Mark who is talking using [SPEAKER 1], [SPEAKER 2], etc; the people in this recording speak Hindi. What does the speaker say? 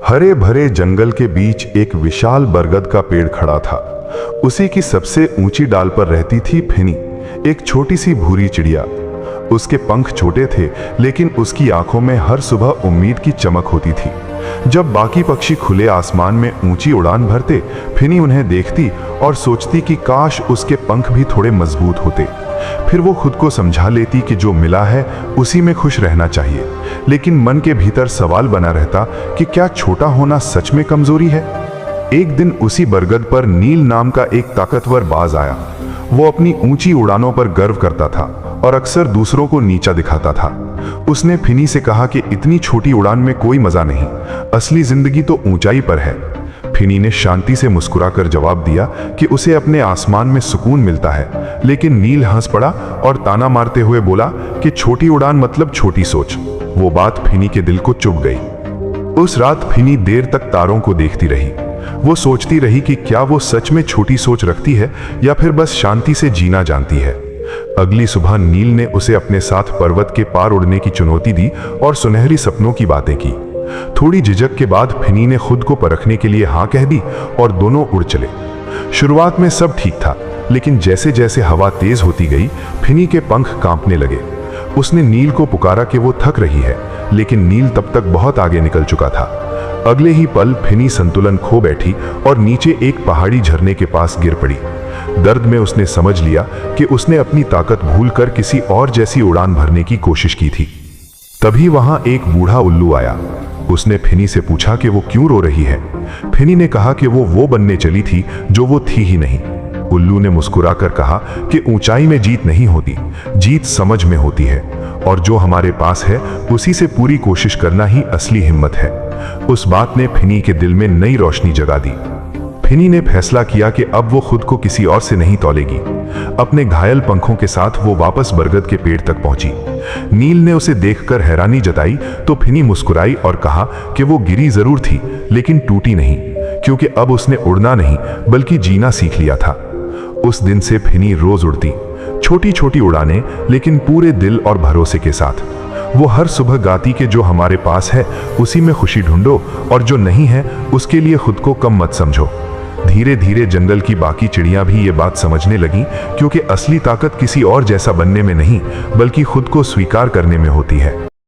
[SPEAKER 1] हरे भरे जंगल के बीच एक विशाल बरगद का पेड़ खड़ा था। उसी की सबसे ऊंची डाल पर रहती थी फिनी, एक छोटी सी भूरी चिड़िया। उसके पंख छोटे थे, लेकिन उसकी आंखों में हर सुबह उम्मीद की चमक होती थी। जब बाकी पक्षी खुले आसमान में ऊंची उड़ान भरते, फिनी उन्हें देखती और सोचती कि काश उसके पंख भी थोड़े मजबूत होते। फिर वो खुद को समझा लेती कि जो मिला है उसी में खुश रहना चाहिए, लेकिन मन के भीतर सवाल बना रहता कि क्या छोटा होना सच में कमजोरी है। एक दिन उसी बरगद पर नील नाम का एक ताकतवर बाज आया। वो अपनी ऊंची उड़ानों पर गर्व करता था और अक्सर दूसरों को नीचा दिखाता था। उसने फिनी से कहा कि इतनी छोटी उड़ान में कोई मजा नहीं, असली जिंदगी तो ऊंचाई पर है। फिनी ने शांति से मुस्कुराकर जवाब दिया कि उसे अपने आसमान में सुकून मिलता है, लेकिन नील हंस पड़ा और ताना मारते हुए बोला कि छोटी उड़ान मतलब छोटी सोच। वो बात फिनी के दिल को चुभ गई। उस रात फिनी देर तक तारों को देखती रही। वो सोचती रही कि क्या वो सच में छोटी सोच रखती है या फिर बस शांति से जीना जानती है। अगली सुबह नील ने उसे अपने साथ पर्वत के पार उड़ने की चुनौती दी और सुनहरी सपनों की बातें की। थोड़ी झिझक के बाद फिनी ने खुद को परखने के लिए हाँ कह दी और दोनों उड़ चले। शुरुआत में सब ठीक था, लेकिन जैसे जैसे हवा तेज होती गई, फिनी के पंख कांपने लगे। उसने नील को पुकारा कि वो थक रही है, लेकिन नील तब तक बहुत आगे निकल चुका था। अगले ही पल फिनी संतुलन खो बैठी और नीचे एक पहाड़ी झरने के पास गिर पड़ी। दर्द में उसने समझ लिया कि उसने अपनी ताकत भूलकर किसी और जैसी उड़ान भरने की कोशिश की थी। तभी वहां एक बूढ़ा उल्लू आया। उसने फिनी से पूछा कि वो क्यों रो रही है। फिनी ने कहा कि वो बनने चली थी जो वो थी ही नहीं। उल्लू ने मुस्कुराकर कहा कि ऊंचाई में जीत नहीं होती, जीत समझ में होती है, और जो हमारे पास है उसी से पूरी कोशिश करना ही असली हिम्मत है। उस बात ने फिनी के दिल में नई रोशनी जगा दी। फिनी ने फैसला किया कि अब वो खुद को किसी और से नहीं तौलेगी। अपने घायल पंखों के साथ वो वापस बरगद के पेड़ तक पहुंची। नील ने उसे देखकर हैरानी जताई तो फिनी मुस्कुराई और कहा कि वो गिरी जरूर थी, लेकिन टूटी नहीं, क्योंकि अब उसने उड़ना नहीं बल्कि जीना सीख लिया था। उस दिन से फिनी रोज उड़ती, छोटी छोटी उड़ानें, लेकिन पूरे दिल और भरोसे के साथ। वो हर सुबह गाती कि जो हमारे पास है उसी में खुशी ढूंढो, और जो नहीं है उसके लिए खुद को कम मत समझो। धीरे धीरे जंगल की बाकी चिड़ियां भी ये बात समझने लगीं, क्योंकि असली ताकत किसी और जैसा बनने में नहीं बल्कि खुद को स्वीकार करने में होती है।